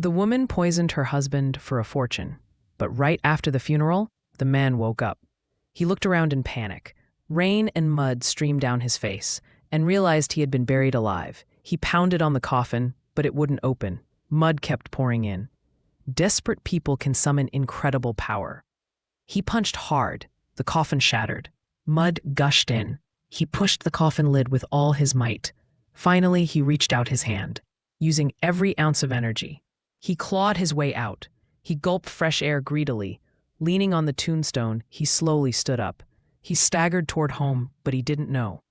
The woman poisoned her husband for a fortune, but right after the funeral, the man woke up. He looked around in panic. Rain and mud streamed down his face, and realized he had been buried alive. He pounded on the coffin, but it wouldn't open. Mud kept pouring in. Desperate people can summon incredible power. He punched hard. The coffin shattered. Mud gushed in. He pushed the coffin lid with all his might. Finally, he reached out his hand, using every ounce of energy. He clawed his way out. He gulped fresh air greedily. Leaning on the tombstone, he slowly stood up. He staggered toward home, but he didn't know.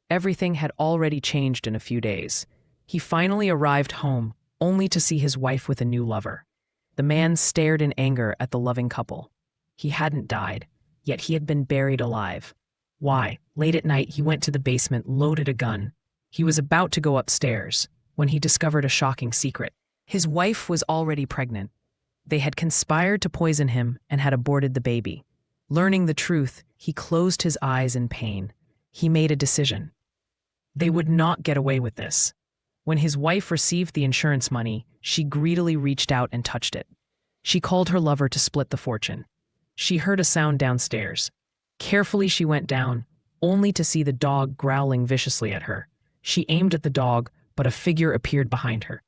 Everything had already changed in a few days. He finally arrived home, only to see his wife with a new lover. The man stared in anger at the loving couple. He hadn't died, yet he had been buried alive. Why? Late at night, he went to the basement, loaded a gun. He was about to go upstairs when he discovered a shocking secret. His wife was already pregnant. They had conspired to poison him and had aborted the baby. Learning the truth, he closed his eyes in pain. He made a decision. They would not get away with this. When his wife received the insurance money, she greedily reached out and touched it. She called her lover to split the fortune. She heard a sound downstairs. Carefully, she went down, only to see the dog growling viciously at her. She aimed at the dog, but a figure appeared behind her.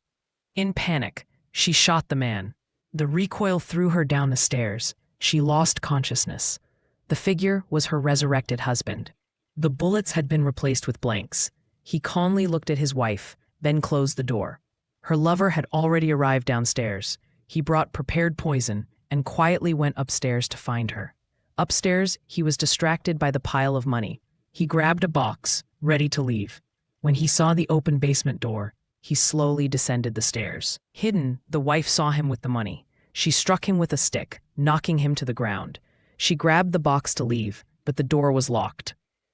In panic, she shot the man. The recoil threw her down the stairs. She lost consciousness. The figure was her resurrected husband. The bullets had been replaced with blanks. He calmly looked at his wife, then closed the door. Her lover had already arrived downstairs. He brought prepared poison and quietly went upstairs to find her. Upstairs, he was distracted by the pile of money. He grabbed a box, ready to leave. When he saw the open basement door, he slowly descended the stairs. Hidden, the wife saw him with the money. She struck him with a stick, knocking him to the ground. She grabbed the box to leave, but the door was locked.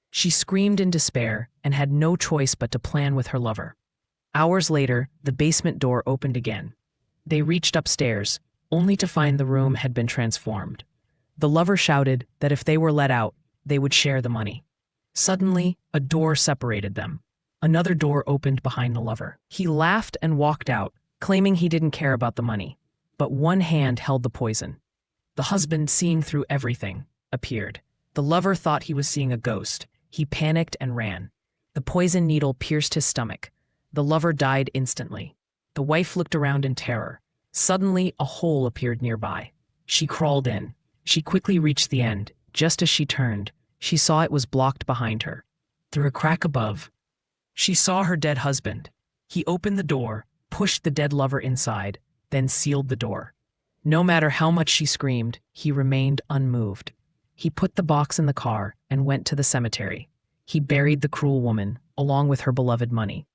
She screamed in despair and had no choice but to plan with her lover. Hours later, the basement door opened again. They reached upstairs, only to find the room had been transformed. The lover shouted that if they were let out, they would share the money. Suddenly, a door separated them. Another door opened behind the lover. He laughed and walked out, claiming he didn't care about the money. But one hand held the poison. The husband, seeing through everything, appeared. The lover thought he was seeing a ghost. He panicked and ran. The poison needle pierced his stomach. The lover died instantly. The wife looked around in terror. Suddenly, a hole appeared nearby. She crawled in. She quickly reached the end. Just as she turned, she saw it was blocked behind her. Through a crack above, she saw her dead husband. He opened the door, pushed the dead lover inside, then sealed the door. No matter how much she screamed, he remained unmoved. He put the box in the car and went to the cemetery. He buried the cruel woman, along with her beloved money.